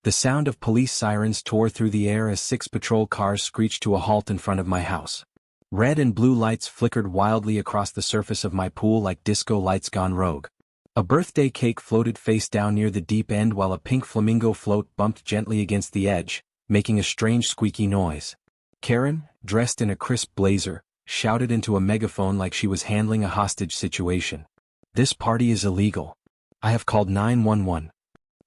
The sound of police sirens tore through the air as 6 patrol cars screeched to a halt in front of my house. Red and blue lights flickered wildly across the surface of my pool like disco lights gone rogue. A birthday cake floated face down near the deep end while a pink flamingo float bumped gently against the edge, making a strange squeaky noise. Karen, dressed in a crisp blazer, shouted into a megaphone like she was handling a hostage situation. "This party is illegal. I have called 911.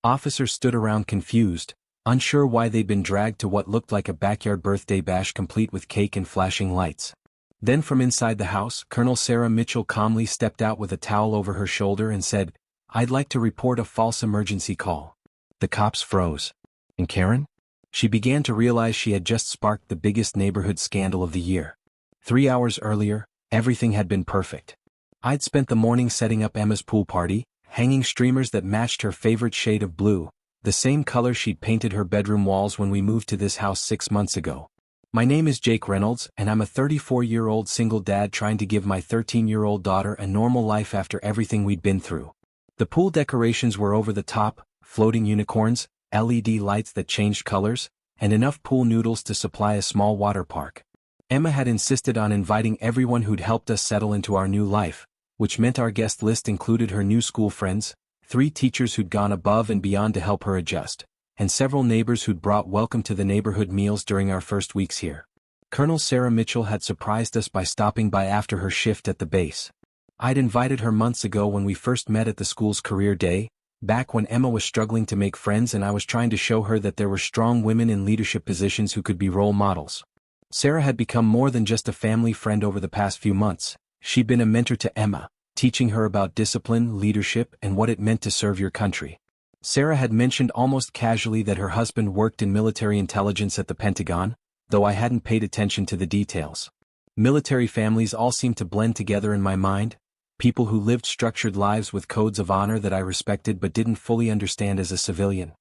Officers stood around confused, unsure why they'd been dragged to what looked like a backyard birthday bash complete with cake and flashing lights. Then from inside the house, Colonel Sarah Mitchell calmly stepped out with a towel over her shoulder and said, "I'd like to report a false emergency call." The cops froze. And Karen? She began to realize she had just sparked the biggest neighborhood scandal of the year. 3 hours earlier, everything had been perfect. I'd spent the morning setting up Emma's pool party, hanging streamers that matched her favorite shade of blue, the same color she'd painted her bedroom walls when we moved to this house 6 months ago. My name is Jake Reynolds, and I'm a 34-year-old single dad trying to give my 13-year-old daughter a normal life after everything we'd been through. The pool decorations were over the top, floating unicorns, LED lights that changed colors, and enough pool noodles to supply a small water park. Emma had insisted on inviting everyone who'd helped us settle into our new life, which meant our guest list included her new school friends, 3 teachers who'd gone above and beyond to help her adjust, and several neighbors who'd brought welcome to the neighborhood meals during our first weeks here. Colonel Sarah Mitchell had surprised us by stopping by after her shift at the base. I'd invited her months ago when we first met at the school's career day, back when Emma was struggling to make friends and I was trying to show her that there were strong women in leadership positions who could be role models. Sarah had become more than just a family friend over the past few months. She'd been a mentor to Emma, teaching her about discipline, leadership, and what it meant to serve your country. Sarah had mentioned almost casually that her husband worked in military intelligence at the Pentagon, though I hadn't paid attention to the details. Military families all seemed to blend together in my mind, people who lived structured lives with codes of honor that I respected but didn't fully understand as a civilian.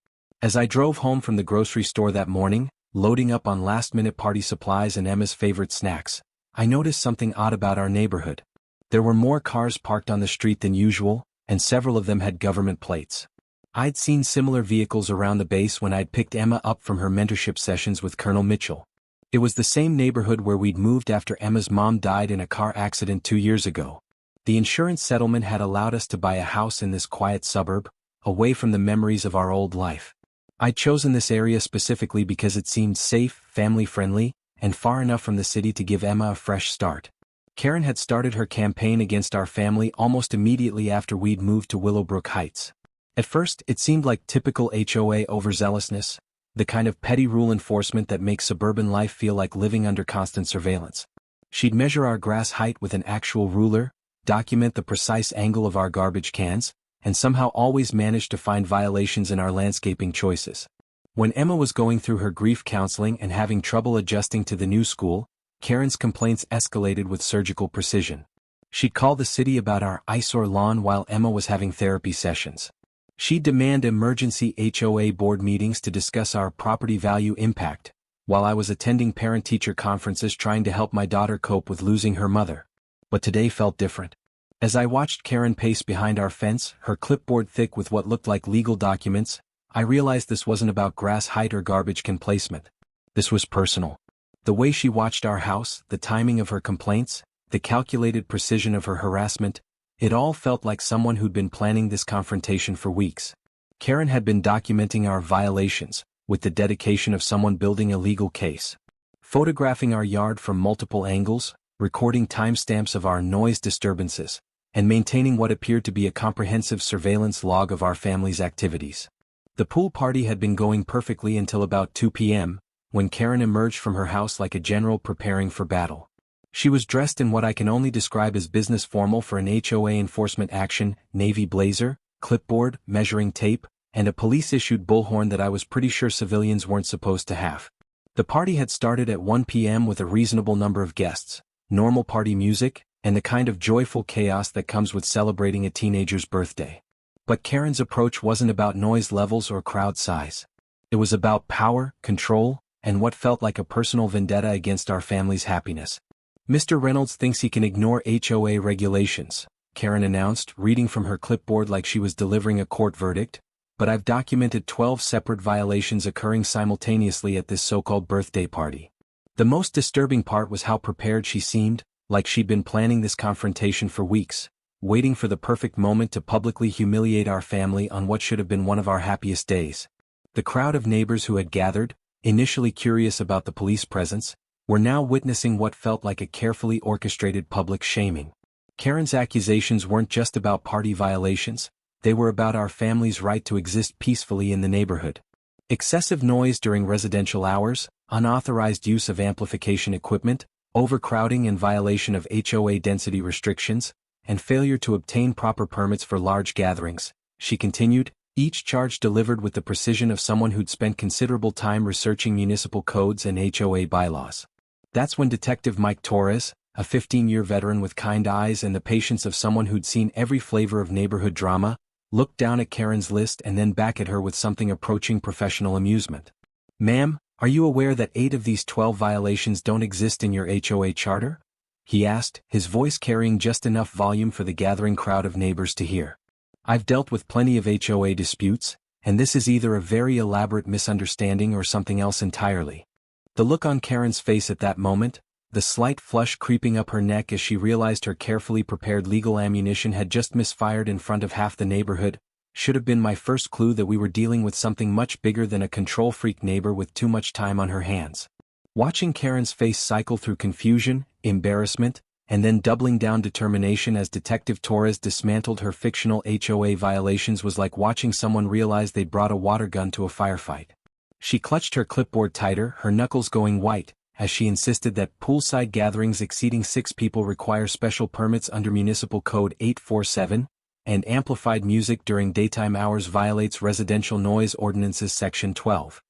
As I drove home from the grocery store that morning, loading up on last-minute party supplies and Emma's favorite snacks, I noticed something odd about our neighborhood. There were more cars parked on the street than usual, and several of them had government plates. I'd seen similar vehicles around the base when I'd picked Emma up from her mentorship sessions with Colonel Mitchell. It was the same neighborhood where we'd moved after Emma's mom died in a car accident 2 years ago. The insurance settlement had allowed us to buy a house in this quiet suburb, away from the memories of our old life. I'd chosen this area specifically because it seemed safe, family-friendly, and far enough from the city to give Emma a fresh start. Karen had started her campaign against our family almost immediately after we'd moved to Willowbrook Heights. At first, it seemed like typical HOA overzealousness, the kind of petty rule enforcement that makes suburban life feel like living under constant surveillance. She'd measure our grass height with an actual ruler, document the precise angle of our garbage cans, and somehow always manage to find violations in our landscaping choices. When Emma was going through her grief counseling and having trouble adjusting to the new school, Karen's complaints escalated with surgical precision. She'd call the city about our eyesore lawn while Emma was having therapy sessions. She'd demand emergency HOA board meetings to discuss our property value impact, while I was attending parent-teacher conferences trying to help my daughter cope with losing her mother. But today felt different. As I watched Karen pace behind our fence, her clipboard thick with what looked like legal documents, I realized this wasn't about grass height or garbage can placement. This was personal. The way she watched our house, the timing of her complaints, the calculated precision of her harassment, it all felt like someone who'd been planning this confrontation for weeks. Karen had been documenting our violations, with the dedication of someone building a legal case. Photographing our yard from multiple angles, recording timestamps of our noise disturbances, and maintaining what appeared to be a comprehensive surveillance log of our family's activities. The pool party had been going perfectly until about 2 p.m., when Karen emerged from her house like a general preparing for battle. She was dressed in what I can only describe as business formal for an HOA enforcement action, navy blazer, clipboard, measuring tape, and a police-issued bullhorn that I was pretty sure civilians weren't supposed to have. The party had started at 1 p.m. with a reasonable number of guests, normal party music, and the kind of joyful chaos that comes with celebrating a teenager's birthday. But Karen's approach wasn't about noise levels or crowd size. It was about power, control, and what felt like a personal vendetta against our family's happiness. "Mr. Reynolds thinks he can ignore HOA regulations," Karen announced, reading from her clipboard like she was delivering a court verdict. but I've documented 12 separate violations occurring simultaneously at this so-called birthday party. The most disturbing part was how prepared she seemed, like she'd been planning this confrontation for weeks, waiting for the perfect moment to publicly humiliate our family on what should have been one of our happiest days. The crowd of neighbors who had gathered, initially curious about the police presence, were now witnessing what felt like a carefully orchestrated public shaming. Karen's accusations weren't just about party violations, they were about our family's right to exist peacefully in the neighborhood. Excessive noise during residential hours, unauthorized use of amplification equipment, overcrowding in violation of HOA density restrictions, and failure to obtain proper permits for large gatherings, she continued, each charge delivered with the precision of someone who'd spent considerable time researching municipal codes and HOA bylaws. That's when Detective Mike Torres, a 15-year veteran with kind eyes and the patience of someone who'd seen every flavor of neighborhood drama, looked down at Karen's list and then back at her with something approaching professional amusement. "Ma'am, are you aware that 8 of these 12 violations don't exist in your HOA charter?" he asked, his voice carrying just enough volume for the gathering crowd of neighbors to hear. "I've dealt with plenty of HOA disputes, and this is either a very elaborate misunderstanding or something else entirely." The look on Karen's face at that moment, the slight flush creeping up her neck as she realized her carefully prepared legal ammunition had just misfired in front of half the neighborhood, should have been my first clue that we were dealing with something much bigger than a control-freak neighbor with too much time on her hands. Watching Karen's face cycle through confusion, embarrassment, and then doubling down determination as Detective Torres dismantled her fictional HOA violations was like watching someone realize they'd brought a water gun to a firefight. She clutched her clipboard tighter, her knuckles going white, as she insisted that poolside gatherings exceeding 6 people require special permits under Municipal Code 847, and amplified music during daytime hours violates Residential Noise Ordinances Section 12.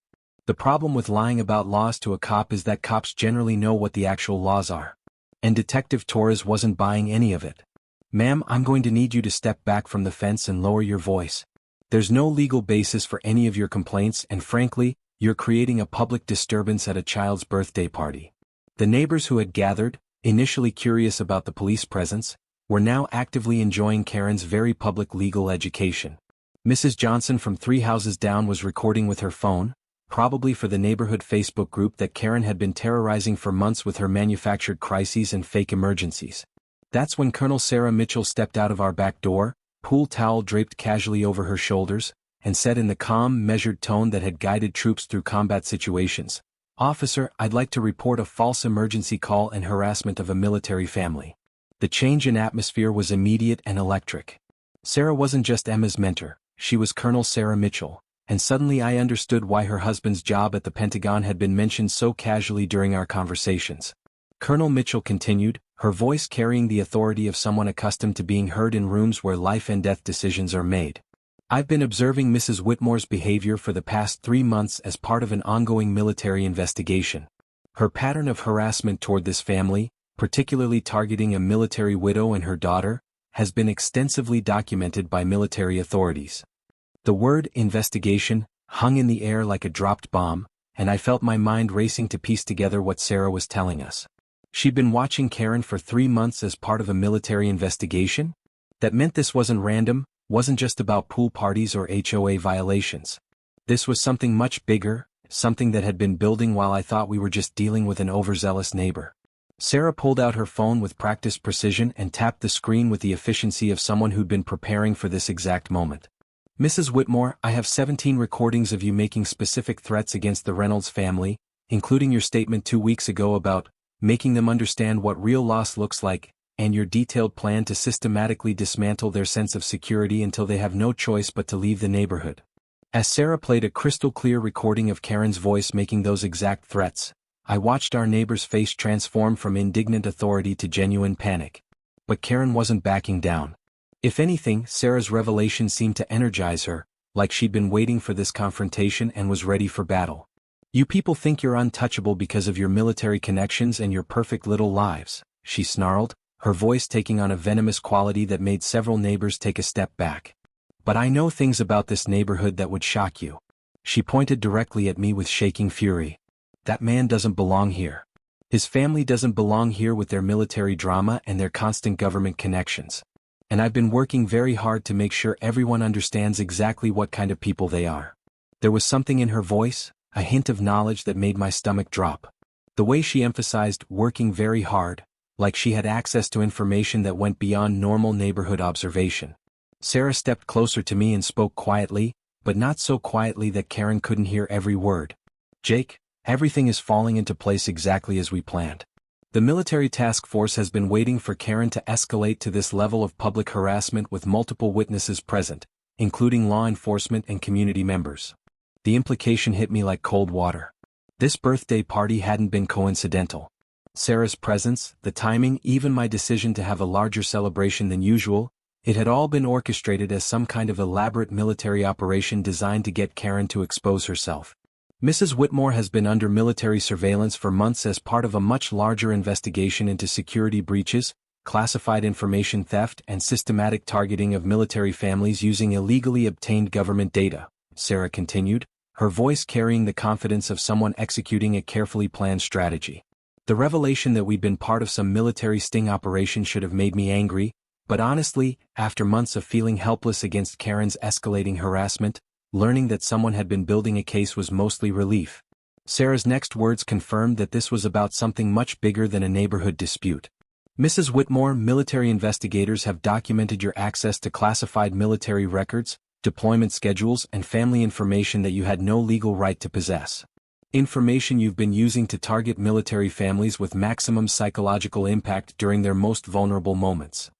The problem with lying about laws to a cop is that cops generally know what the actual laws are. And Detective Torres wasn't buying any of it. "Ma'am, I'm going to need you to step back from the fence and lower your voice. There's no legal basis for any of your complaints and frankly, you're creating a public disturbance at a child's birthday party." The neighbors who had gathered, initially curious about the police presence, were now actively enjoying Karen's very public legal education. Mrs. Johnson from 3 houses down was recording with her phone, probably for the neighborhood Facebook group that Karen had been terrorizing for months with her manufactured crises and fake emergencies. That's when Colonel Sarah Mitchell stepped out of our back door, pool towel draped casually over her shoulders, and said in the calm, measured tone that had guided troops through combat situations, "Officer, I'd like to report a false emergency call and harassment of a military family." The change in atmosphere was immediate and electric. Sarah wasn't just Emma's mentor, she was Colonel Sarah Mitchell. And suddenly I understood why her husband's job at the Pentagon had been mentioned so casually during our conversations. Colonel Mitchell continued, her voice carrying the authority of someone accustomed to being heard in rooms where life and death decisions are made. "I've been observing Mrs. Whitmore's behavior for the past 3 months as part of an ongoing military investigation. Her pattern of harassment toward this family, particularly targeting a military widow and her daughter, has been extensively documented by military authorities." The word investigation hung in the air like a dropped bomb, and I felt my mind racing to piece together what Sarah was telling us. She'd been watching Karen for 3 months as part of a military investigation? That meant this wasn't random, wasn't just about pool parties or HOA violations. This was something much bigger, something that had been building while I thought we were just dealing with an overzealous neighbor. Sarah pulled out her phone with practiced precision and tapped the screen with the efficiency of someone who'd been preparing for this exact moment. "Mrs. Whitmore, I have 17 recordings of you making specific threats against the Reynolds family, including your statement 2 weeks ago about making them understand what real loss looks like, and your detailed plan to systematically dismantle their sense of security until they have no choice but to leave the neighborhood." As Sarah played a crystal-clear recording of Karen's voice making those exact threats, I watched our neighbor's face transform from indignant authority to genuine panic. But Karen wasn't backing down. If anything, Sarah's revelation seemed to energize her, like she'd been waiting for this confrontation and was ready for battle. "You people think you're untouchable because of your military connections and your perfect little lives," she snarled, her voice taking on a venomous quality that made several neighbors take a step back. "But I know things about this neighborhood that would shock you." She pointed directly at me with shaking fury. "That man doesn't belong here. His family doesn't belong here with their military drama and their constant government connections. And I've been working very hard to make sure everyone understands exactly what kind of people they are. There was something in her voice, a hint of knowledge that made my stomach drop. The way she emphasized working very hard, like she had access to information that went beyond normal neighborhood observation. Sarah stepped closer to me and spoke quietly, but not so quietly that Karen couldn't hear every word. Jake, everything is falling into place exactly as we planned. The military task force has been waiting for Karen to escalate to this level of public harassment with multiple witnesses present, including law enforcement and community members. The implication hit me like cold water. This birthday party hadn't been coincidental. Sarah's presence, the timing, even my decision to have a larger celebration than usual, it had all been orchestrated as some kind of elaborate military operation designed to get Karen to expose herself. Mrs. Whitmore has been under military surveillance for months as part of a much larger investigation into security breaches, classified information theft, and systematic targeting of military families using illegally obtained government data, Sarah continued, her voice carrying the confidence of someone executing a carefully planned strategy. The revelation that we'd been part of some military sting operation should have made me angry, but honestly, after months of feeling helpless against Karen's escalating harassment, learning that someone had been building a case was mostly relief. Sarah's next words confirmed that this was about something much bigger than a neighborhood dispute. Mrs. Whitmore, military investigators have documented your access to classified military records, deployment schedules, and family information that you had no legal right to possess. Information you've been using to target military families with maximum psychological impact during their most vulnerable moments.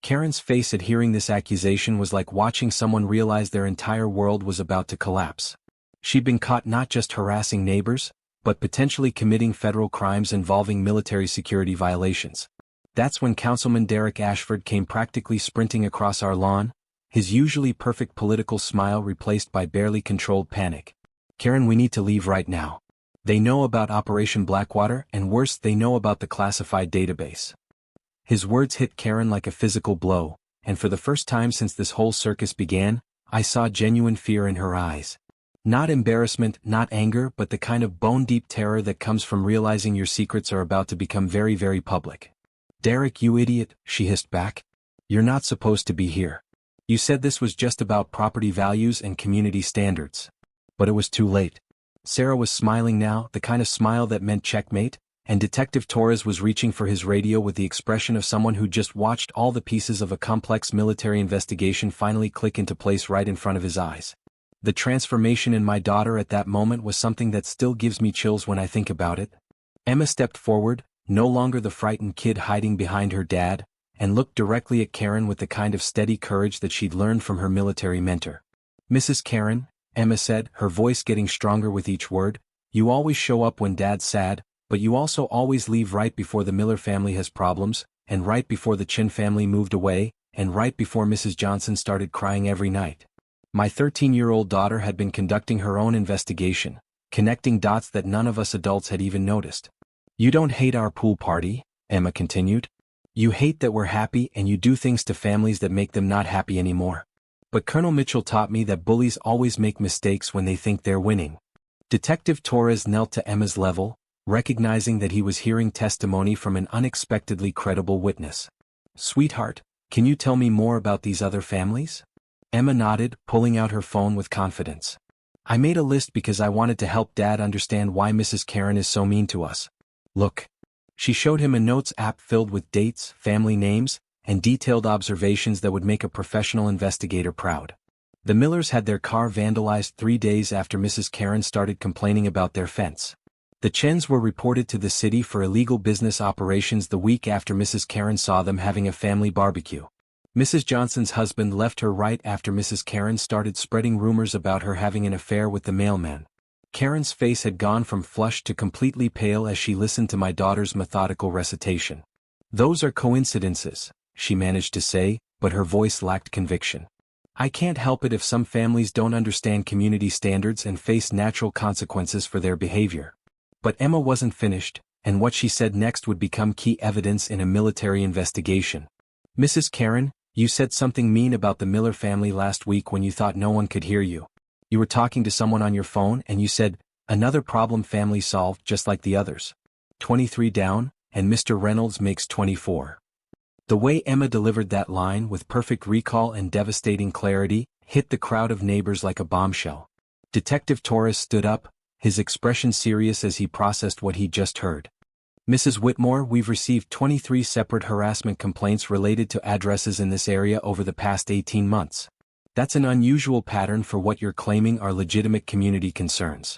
Karen's face at hearing this accusation was like watching someone realize their entire world was about to collapse. She'd been caught not just harassing neighbors, but potentially committing federal crimes involving military security violations. That's when Councilman Derek Ashford came practically sprinting across our lawn, his usually perfect political smile replaced by barely controlled panic. Karen, we need to leave right now. They know about Operation Blackwater, and worse, they know about the classified database. His words hit Karen like a physical blow, and for the first time since this whole circus began, I saw genuine fear in her eyes. Not embarrassment, not anger, but the kind of bone-deep terror that comes from realizing your secrets are about to become very, very public. Derek, you idiot, she hissed back. You're not supposed to be here. You said this was just about property values and community standards. But it was too late. Sarah was smiling now, the kind of smile that meant checkmate, and Detective Torres was reaching for his radio with the expression of someone who just watched all the pieces of a complex military investigation finally click into place right in front of his eyes. The transformation in my daughter at that moment was something that still gives me chills when I think about it. Emma stepped forward, no longer the frightened kid hiding behind her dad, and looked directly at Karen with the kind of steady courage that she'd learned from her military mentor. Mrs. Karen, Emma said, her voice getting stronger with each word, you always show up when Dad's sad, but you also always leave right before the Miller family has problems, and right before the Chin family moved away, and right before Mrs. Johnson started crying every night. My 13-year-old daughter had been conducting her own investigation, connecting dots that none of us adults had even noticed. You don't hate our pool party, Emma continued. You hate that we're happy and you do things to families that make them not happy anymore. But Colonel Mitchell taught me that bullies always make mistakes when they think they're winning. Detective Torres knelt to Emma's level, recognizing that he was hearing testimony from an unexpectedly credible witness. Sweetheart, can you tell me more about these other families? Emma nodded, pulling out her phone with confidence. I made a list because I wanted to help Dad understand why Mrs. Karen is so mean to us. Look. She showed him a notes app filled with dates, family names, and detailed observations that would make a professional investigator proud. The Millers had their car vandalized 3 days after Mrs. Karen started complaining about their fence. The Chens were reported to the city for illegal business operations the week after Mrs. Karen saw them having a family barbecue. Mrs. Johnson's husband left her right after Mrs. Karen started spreading rumors about her having an affair with the mailman. Karen's face had gone from flushed to completely pale as she listened to my daughter's methodical recitation. Those are coincidences, she managed to say, but her voice lacked conviction. I can't help it if some families don't understand community standards and face natural consequences for their behavior. But Emma wasn't finished, and what she said next would become key evidence in a military investigation. Mrs. Karen, you said something mean about the Miller family last week when you thought no one could hear you. You were talking to someone on your phone and you said, another problem family solved just like the others. 23 down, and Mr. Reynolds makes 24. The way Emma delivered that line with perfect recall and devastating clarity hit the crowd of neighbors like a bombshell. Detective Torres stood up, his expression serious as he processed what he'd just heard. Mrs. Whitmore, we've received 23 separate harassment complaints related to addresses in this area over the past 18 months. That's an unusual pattern for what you're claiming are legitimate community concerns.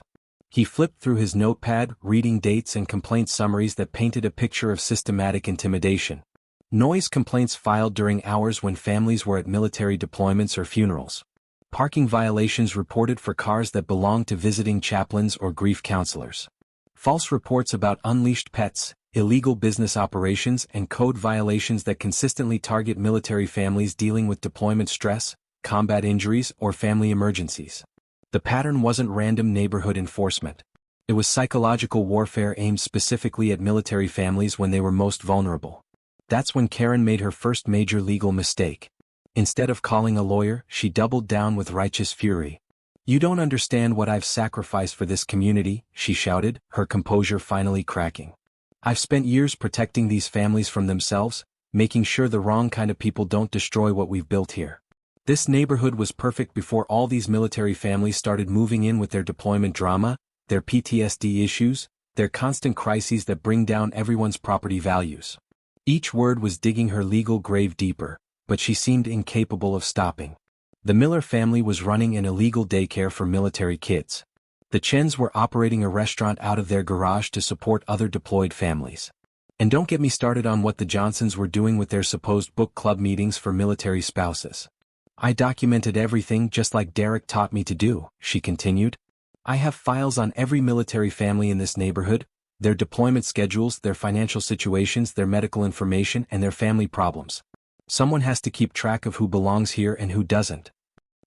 He flipped through his notepad, reading dates and complaint summaries that painted a picture of systematic intimidation. Noise complaints filed during hours when families were at military deployments or funerals. Parking violations reported for cars that belonged to visiting chaplains or grief counselors. False reports about unleashed pets, illegal business operations and code violations that consistently target military families dealing with deployment stress, combat injuries or family emergencies. The pattern wasn't random neighborhood enforcement. It was psychological warfare aimed specifically at military families when they were most vulnerable. That's when Karen made her first major legal mistake. Instead of calling a lawyer, she doubled down with righteous fury. "You don't understand what I've sacrificed for this community," she shouted, her composure finally cracking. "I've spent years protecting these families from themselves, making sure the wrong kind of people don't destroy what we've built here. This neighborhood was perfect before all these military families started moving in with their deployment drama, their PTSD issues, their constant crises that bring down everyone's property values." Each word was digging her legal grave deeper, but she seemed incapable of stopping. The Miller family was running an illegal daycare for military kids. The Chens were operating a restaurant out of their garage to support other deployed families. And don't get me started on what the Johnsons were doing with their supposed book club meetings for military spouses. "I documented everything just like Derek taught me to do," she continued. "I have files on every military family in this neighborhood, their deployment schedules, their financial situations, their medical information, and their family problems. Someone has to keep track of who belongs here and who doesn't."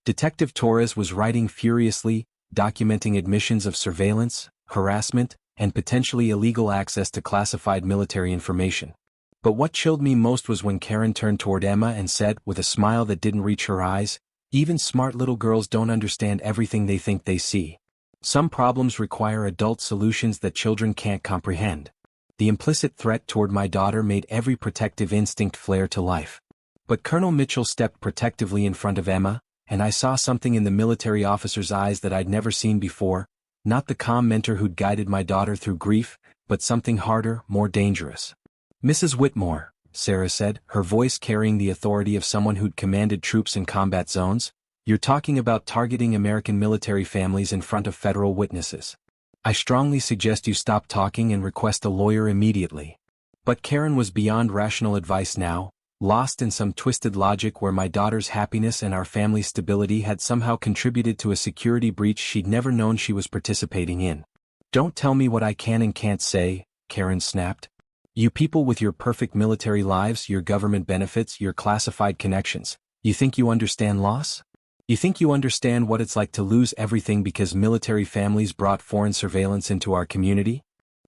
Detective Torres was writing furiously, documenting admissions of surveillance, harassment, and potentially illegal access to classified military information. But what chilled me most was when Karen turned toward Emma and said, with a smile that didn't reach her eyes, "Even smart little girls don't understand everything they think they see. Some problems require adult solutions that children can't comprehend." The implicit threat toward my daughter made every protective instinct flare to life. But Colonel Mitchell stepped protectively in front of Emma, and I saw something in the military officer's eyes that I'd never seen before, not the calm mentor who'd guided my daughter through grief, but something harder, more dangerous. "Mrs. Whitmore," Sarah said, her voice carrying the authority of someone who'd commanded troops in combat zones, "you're talking about targeting American military families in front of federal witnesses. I strongly suggest you stop talking and request a lawyer immediately." But Karen was beyond rational advice now, lost in some twisted logic where my daughter's happiness and our family's stability had somehow contributed to a security breach she'd never known she was participating in. "Don't tell me what I can and can't say," Karen snapped. "You people with your perfect military lives, your government benefits, your classified connections, you think you understand loss? You think you understand what it's like to lose everything because military families brought foreign surveillance into our community?"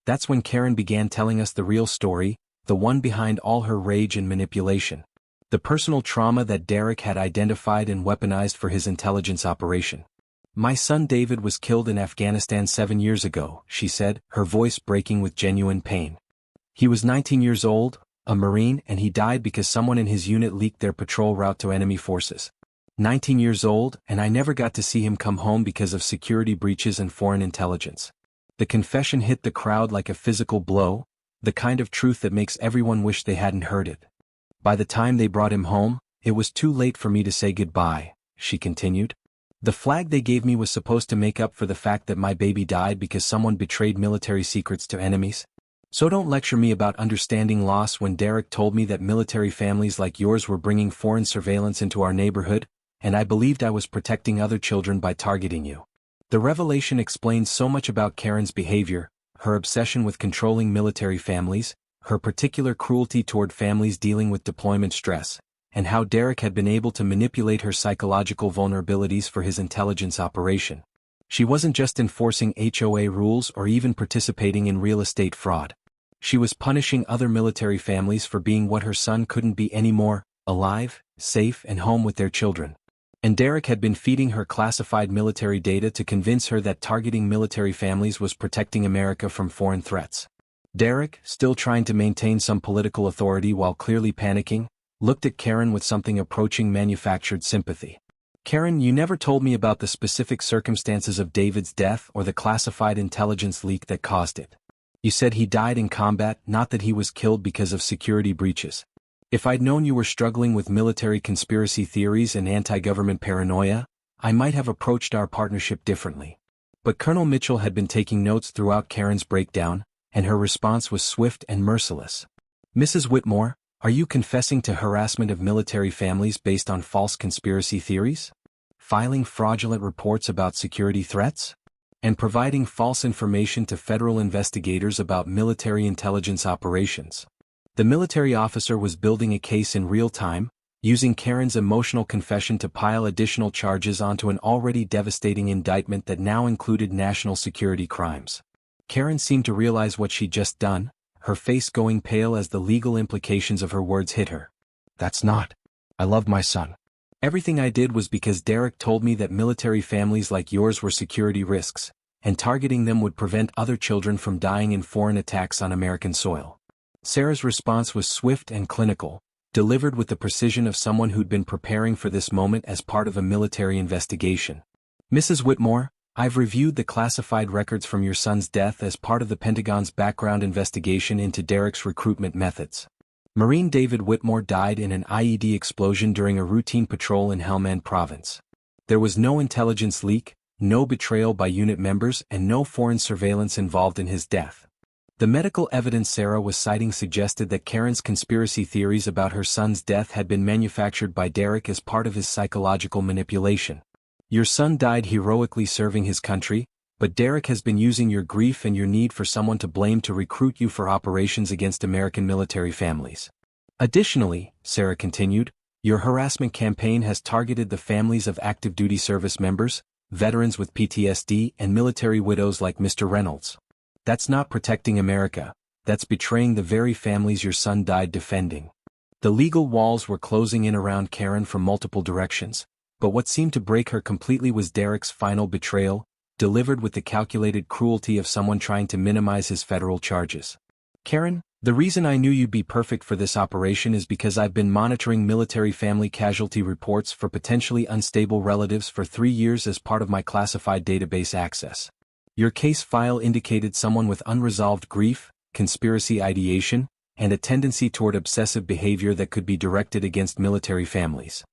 That's when Karen began telling us the real story, the one behind all her rage and manipulation. The personal trauma that Derek had identified and weaponized for his intelligence operation. "My son David was killed in Afghanistan 7 years ago," she said, her voice breaking with genuine pain. "He was 19 years old, a Marine, and he died because someone in his unit leaked their patrol route to enemy forces. 19 years old, and I never got to see him come home because of security breaches and foreign intelligence." The confession hit the crowd like a physical blow, the kind of truth that makes everyone wish they hadn't heard it. "By the time they brought him home, it was too late for me to say goodbye," she continued. "The flag they gave me was supposed to make up for the fact that my baby died because someone betrayed military secrets to enemies. So don't lecture me about understanding loss when Derek told me that military families like yours were bringing foreign surveillance into our neighborhood, and I believed I was protecting other children by targeting you." The revelation explains so much about Karen's behavior, her obsession with controlling military families, her particular cruelty toward families dealing with deployment stress, and how Derek had been able to manipulate her psychological vulnerabilities for his intelligence operation. She wasn't just enforcing HOA rules or even participating in real estate fraud. She was punishing other military families for being what her son couldn't be anymore, alive, safe and home with their children. And Derek had been feeding her classified military data to convince her that targeting military families was protecting America from foreign threats. Derek, still trying to maintain some political authority while clearly panicking, looked at Karen with something approaching manufactured sympathy. Karen, you never told me about the specific circumstances of David's death or the classified intelligence leak that caused it. You said he died in combat, not that he was killed because of security breaches. If I'd known you were struggling with military conspiracy theories and anti-government paranoia, I might have approached our partnership differently. But Colonel Mitchell had been taking notes throughout Karen's breakdown, and her response was swift and merciless. Mrs. Whitmore, are you confessing to harassment of military families based on false conspiracy theories? Filing fraudulent reports about security threats? And providing false information to federal investigators about military intelligence operations? The military officer was building a case in real time, using Karen's emotional confession to pile additional charges onto an already devastating indictment that now included national security crimes. Karen seemed to realize what she'd just done, her face going pale as the legal implications of her words hit her. That's not. I love my son. Everything I did was because Derek told me that military families like yours were security risks, and targeting them would prevent other children from dying in foreign attacks on American soil. Sarah's response was swift and clinical, delivered with the precision of someone who'd been preparing for this moment as part of a military investigation. Mrs. Whitmore, I've reviewed the classified records from your son's death as part of the Pentagon's background investigation into Derek's recruitment methods. Marine David Whitmore died in an IED explosion during a routine patrol in Helmand Province. There was no intelligence leak, no betrayal by unit members, and no foreign surveillance involved in his death. The medical evidence Sarah was citing suggested that Karen's conspiracy theories about her son's death had been manufactured by Derek as part of his psychological manipulation. Your son died heroically serving his country, but Derek has been using your grief and your need for someone to blame to recruit you for operations against American military families. Additionally, Sarah continued, your harassment campaign has targeted the families of active duty service members, veterans with PTSD, and military widows like Mr. Reynolds. That's not protecting America, that's betraying the very families your son died defending. The legal walls were closing in around Karen from multiple directions, but what seemed to break her completely was Derek's final betrayal, delivered with the calculated cruelty of someone trying to minimize his federal charges. Karen, the reason I knew you'd be perfect for this operation is because I've been monitoring military family casualty reports for potentially unstable relatives for 3 years as part of my classified database access. Your case file indicated someone with unresolved grief, conspiracy ideation, and a tendency toward obsessive behavior that could be directed against military families.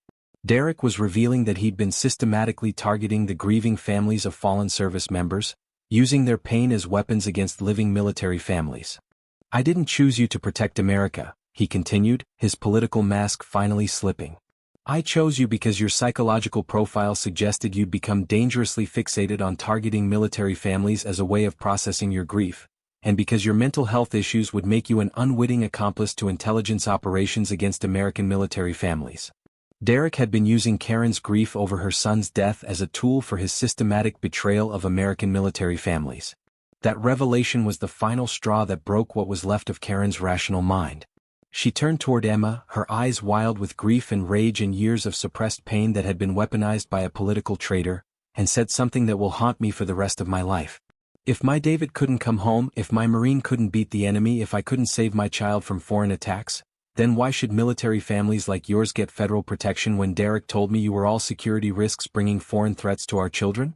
Derek was revealing that he'd been systematically targeting the grieving families of fallen service members, using their pain as weapons against living military families. I didn't choose you to protect America, he continued, his political mask finally slipping. I chose you because your psychological profile suggested you'd become dangerously fixated on targeting military families as a way of processing your grief, and because your mental health issues would make you an unwitting accomplice to intelligence operations against American military families. Derek had been using Karen's grief over her son's death as a tool for his systematic betrayal of American military families. That revelation was the final straw that broke what was left of Karen's rational mind. She turned toward Emma, her eyes wild with grief and rage and years of suppressed pain that had been weaponized by a political traitor, and said something that will haunt me for the rest of my life. If my David couldn't come home, if my Marine couldn't beat the enemy, if I couldn't save my child from foreign attacks, then why should military families like yours get federal protection when Derek told me you were all security risks bringing foreign threats to our children?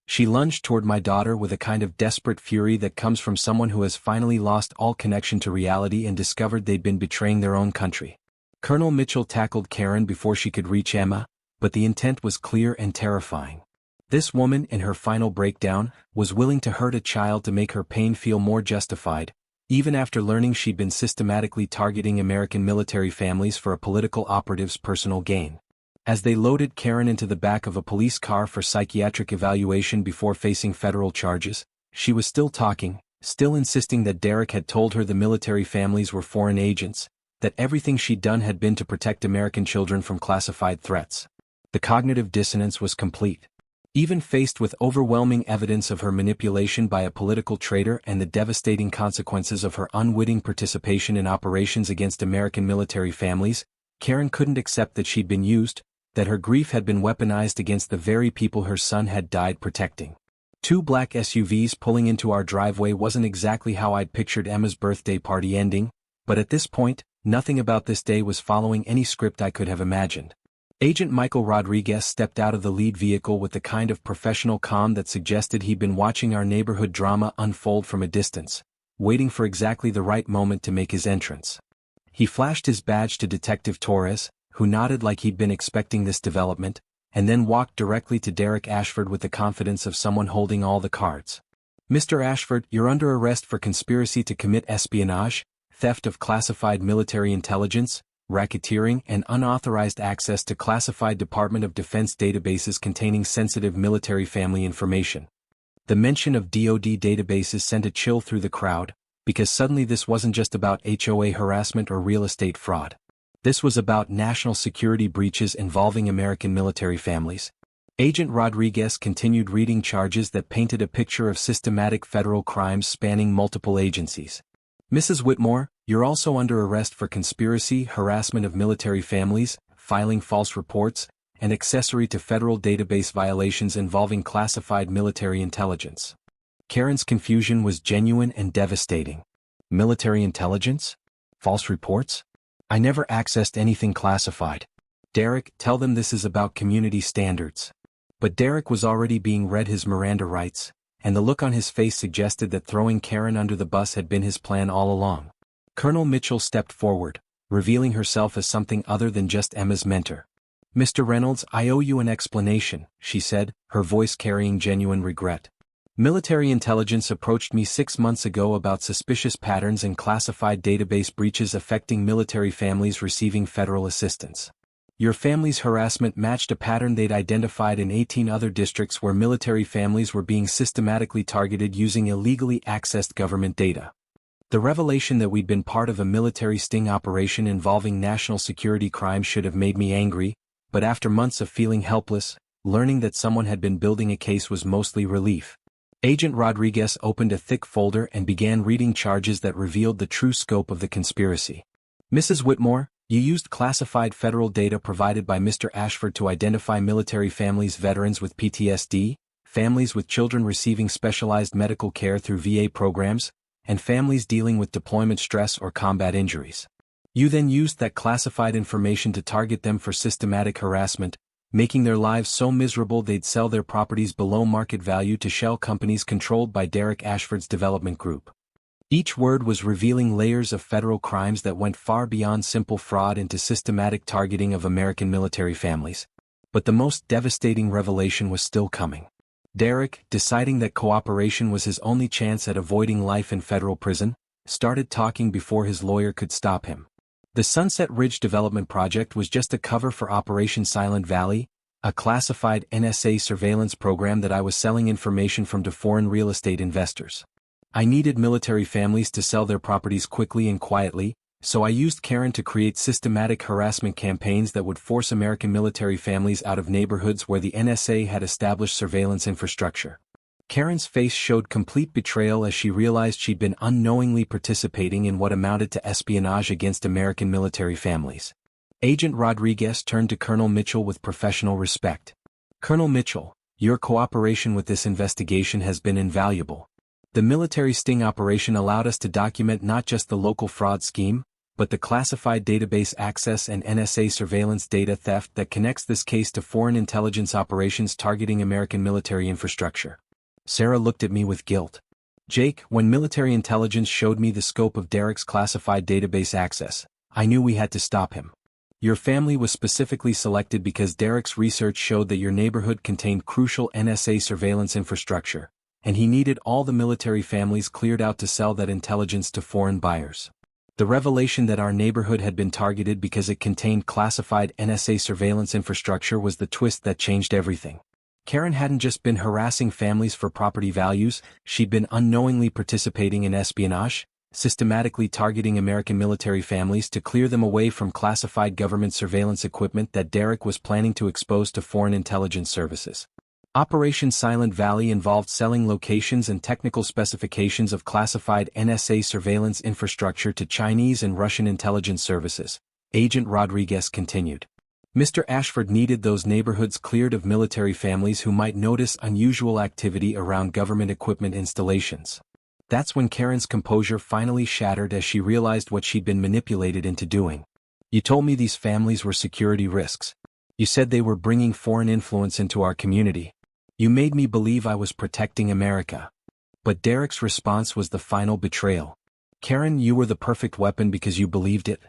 She lunged toward my daughter with a kind of desperate fury that comes from someone who has finally lost all connection to reality and discovered they'd been betraying their own country. Colonel Mitchell tackled Karen before she could reach Emma, but the intent was clear and terrifying. This woman, in her final breakdown, was willing to hurt a child to make her pain feel more justified, even after learning she'd been systematically targeting American military families for a political operative's personal gain. As they loaded Karen into the back of a police car for psychiatric evaluation before facing federal charges, she was still talking, still insisting that Derek had told her the military families were foreign agents, that everything she'd done had been to protect American children from classified threats. The cognitive dissonance was complete. Even faced with overwhelming evidence of her manipulation by a political traitor and the devastating consequences of her unwitting participation in operations against American military families, Karen couldn't accept that she'd been used, that her grief had been weaponized against the very people her son had died protecting. Two black SUVs pulling into our driveway wasn't exactly how I'd pictured Emma's birthday party ending, but at this point, nothing about this day was following any script I could have imagined. Agent Michael Rodriguez stepped out of the lead vehicle with the kind of professional calm that suggested he'd been watching our neighborhood drama unfold from a distance, waiting for exactly the right moment to make his entrance. He flashed his badge to Detective Torres, who nodded like he'd been expecting this development, and then walked directly to Derek Ashford with the confidence of someone holding all the cards. "Mr. Ashford, you're under arrest for conspiracy to commit espionage, theft of classified military intelligence, racketeering, and unauthorized access to classified Department of Defense databases containing sensitive military family information." The mention of DoD databases sent a chill through the crowd, because suddenly this wasn't just about HOA harassment or real estate fraud. This was about national security breaches involving American military families. Agent Rodriguez continued reading charges that painted a picture of systematic federal crimes spanning multiple agencies. "Mrs. Whitmore, you're also under arrest for conspiracy, harassment of military families, filing false reports, and accessory to federal database violations involving classified military intelligence." Karen's confusion was genuine and devastating. Military intelligence? False reports? I never accessed anything classified. "Derek, tell them this is about community standards." But Derek was already being read his Miranda rights, and the look on his face suggested that throwing Karen under the bus had been his plan all along. Colonel Mitchell stepped forward, revealing herself as something other than just Emma's mentor. "Mr. Reynolds, I owe you an explanation," she said, her voice carrying genuine regret. "Military intelligence approached me 6 months ago about suspicious patterns in classified database breaches affecting military families receiving federal assistance. Your family's harassment matched a pattern they'd identified in 18 other districts where military families were being systematically targeted using illegally accessed government data. The revelation that we'd been part of a military sting operation involving national security crimes should have made me angry, but after months of feeling helpless, learning that someone had been building a case was mostly relief." Agent Rodriguez opened a thick folder and began reading charges that revealed the true scope of the conspiracy. "Mrs. Whitmore, you used classified federal data provided by Mr. Ashford to identify military families, veterans with PTSD, families with children receiving specialized medical care through VA programs, and families dealing with deployment stress or combat injuries. You then used that classified information to target them for systematic harassment, making their lives so miserable they'd sell their properties below market value to shell companies controlled by Derek Ashford's development group." Each word was revealing layers of federal crimes that went far beyond simple fraud into systematic targeting of American military families. But the most devastating revelation was still coming. Derek, deciding that cooperation was his only chance at avoiding life in federal prison, started talking before his lawyer could stop him. The Sunset Ridge Development Project was just a cover for Operation Silent Valley, a classified NSA surveillance program that I was selling information from to foreign real estate investors. I needed military families to sell their properties quickly and quietly, so I used Karen to create systematic harassment campaigns that would force American military families out of neighborhoods where the NSA had established surveillance infrastructure. Karen's face showed complete betrayal as she realized she'd been unknowingly participating in what amounted to espionage against American military families. Agent Rodriguez turned to Colonel Mitchell with professional respect. "Colonel Mitchell, your cooperation with this investigation has been invaluable. The military sting operation allowed us to document not just the local fraud scheme, but the classified database access and NSA surveillance data theft that connects this case to foreign intelligence operations targeting American military infrastructure." Sarah looked at me with guilt. "Jake, when military intelligence showed me the scope of Derek's classified database access, I knew we had to stop him. Your family was specifically selected because Derek's research showed that your neighborhood contained crucial NSA surveillance infrastructure, and he needed all the military families cleared out to sell that intelligence to foreign buyers. The revelation that our neighborhood had been targeted because it contained classified NSA surveillance infrastructure was the twist that changed everything. Karen hadn't just been harassing families for property values, she'd been unknowingly participating in espionage, systematically targeting American military families to clear them away from classified government surveillance equipment that Derek was planning to expose to foreign intelligence services. Operation Silent Valley involved selling locations and technical specifications of classified NSA surveillance infrastructure to Chinese and Russian intelligence services, Agent Rodriguez continued. Mr. Ashford needed those neighborhoods cleared of military families who might notice unusual activity around government equipment installations. That's when Karen's composure finally shattered as she realized what she'd been manipulated into doing. You told me these families were security risks. You said they were bringing foreign influence into our community. You made me believe I was protecting America. But Derek's response was the final betrayal. Karen, you were the perfect weapon because you believed it.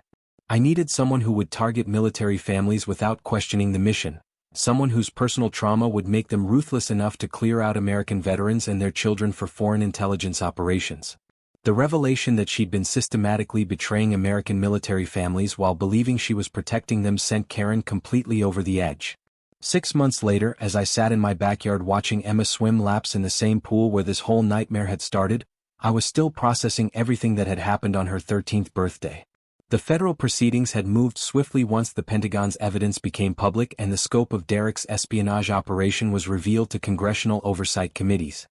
I needed someone who would target military families without questioning the mission, someone whose personal trauma would make them ruthless enough to clear out American veterans and their children for foreign intelligence operations. The revelation that she'd been systematically betraying American military families while believing she was protecting them sent Karen completely over the edge. 6 months later, as I sat in my backyard watching Emma swim laps in the same pool where this whole nightmare had started, I was still processing everything that had happened on her 13th birthday. The federal proceedings had moved swiftly once the Pentagon's evidence became public and the scope of Derek's espionage operation was revealed to congressional oversight committees.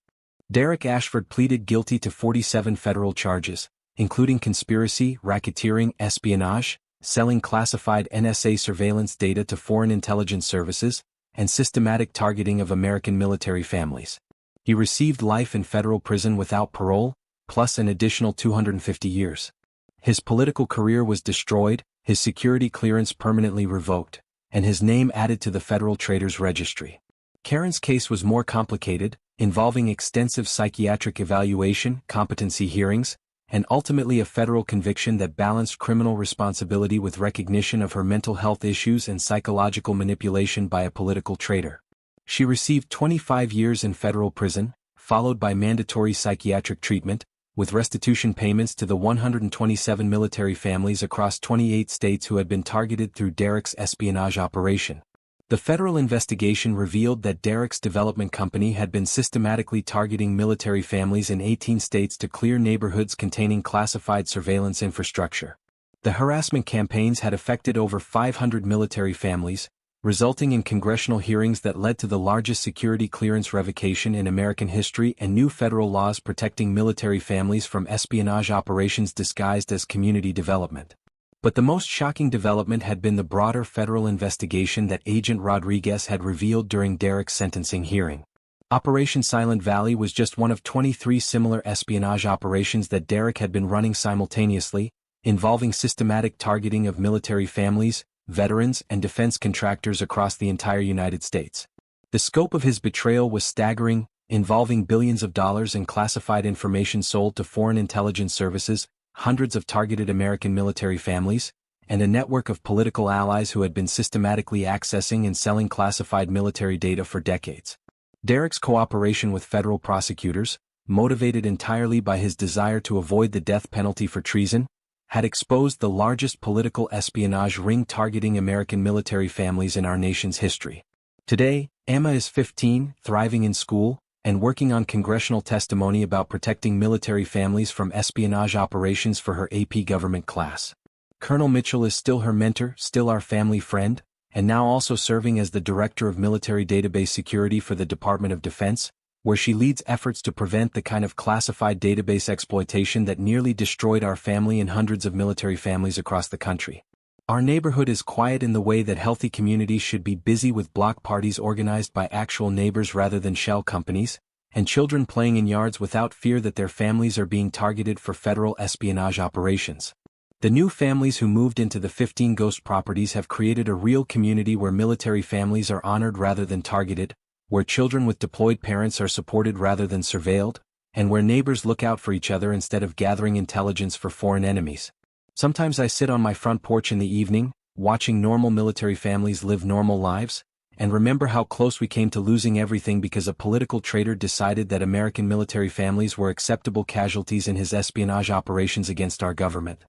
Derek Ashford pleaded guilty to 47 federal charges, including conspiracy, racketeering, espionage, selling classified NSA surveillance data to foreign intelligence services, and systematic targeting of American military families. He received life in federal prison without parole, plus an additional 250 years. His political career was destroyed, his security clearance permanently revoked, and his name added to the Federal Traitors Registry. Karen's case was more complicated, involving extensive psychiatric evaluation, competency hearings, and ultimately a federal conviction that balanced criminal responsibility with recognition of her mental health issues and psychological manipulation by a political traitor. She received 25 years in federal prison, followed by mandatory psychiatric treatment, with restitution payments to the 127 military families across 28 states who had been targeted through Derek's espionage operation. The federal investigation revealed that Derek's development company had been systematically targeting military families in 18 states to clear neighborhoods containing classified surveillance infrastructure. The harassment campaigns had affected over 500 military families, resulting in congressional hearings that led to the largest security clearance revocation in American history and new federal laws protecting military families from espionage operations disguised as community development. But the most shocking development had been the broader federal investigation that Agent Rodriguez had revealed during Derek's sentencing hearing. Operation Silent Valley was just one of 23 similar espionage operations that Derek had been running simultaneously, involving systematic targeting of military families, veterans, and defense contractors across the entire United States. The scope of his betrayal was staggering, involving billions of dollars in classified information sold to foreign intelligence services, hundreds of targeted American military families, and a network of political allies who had been systematically accessing and selling classified military data for decades. Derek's cooperation with federal prosecutors, motivated entirely by his desire to avoid the death penalty for treason, had exposed the largest political espionage ring targeting American military families in our nation's history. Today, Emma is 15, thriving in school, and working on congressional testimony about protecting military families from espionage operations for her AP government class. Colonel Mitchell is still her mentor, still our family friend, and now also serving as the Director of Military Database Security for the Department of Defense, where she leads efforts to prevent the kind of classified database exploitation that nearly destroyed our family and hundreds of military families across the country. Our neighborhood is quiet in the way that healthy communities should be, busy with block parties organized by actual neighbors rather than shell companies, and children playing in yards without fear that their families are being targeted for federal espionage operations. The new families who moved into the 15 ghost properties have created a real community where military families are honored rather than targeted, where children with deployed parents are supported rather than surveilled, and where neighbors look out for each other instead of gathering intelligence for foreign enemies. Sometimes I sit on my front porch in the evening, watching normal military families live normal lives, and remember how close we came to losing everything because a political traitor decided that American military families were acceptable casualties in his espionage operations against our government.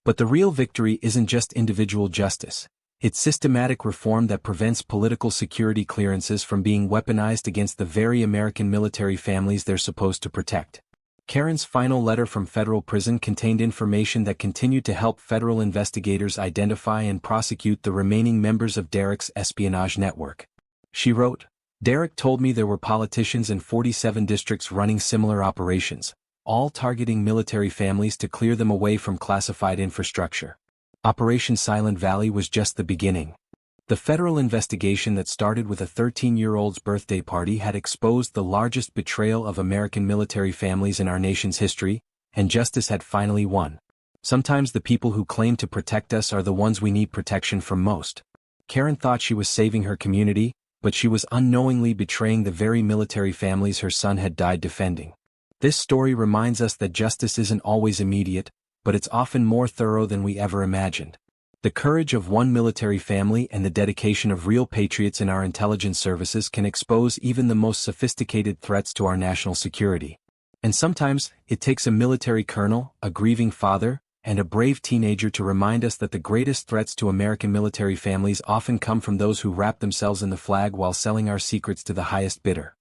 But the real victory isn't just individual justice. It's systematic reform that prevents political security clearances from being weaponized against the very American military families they're supposed to protect. Karen's final letter from federal prison contained information that continued to help federal investigators identify and prosecute the remaining members of Derek's espionage network. She wrote, "Derek told me there were politicians in 47 districts running similar operations, all targeting military families to clear them away from classified infrastructure. Operation Silent Valley was just the beginning. The federal investigation that started with a 13-year-old's birthday party had exposed the largest betrayal of American military families in our nation's history, and justice had finally won. Sometimes the people who claim to protect us are the ones we need protection from most. Karen thought she was saving her community, but she was unknowingly betraying the very military families her son had died defending. This story reminds us that justice isn't always immediate, but it's often more thorough than we ever imagined. The courage of one military family and the dedication of real patriots in our intelligence services can expose even the most sophisticated threats to our national security. And sometimes, it takes a military colonel, a grieving father, and a brave teenager to remind us that the greatest threats to American military families often come from those who wrap themselves in the flag while selling our secrets to the highest bidder.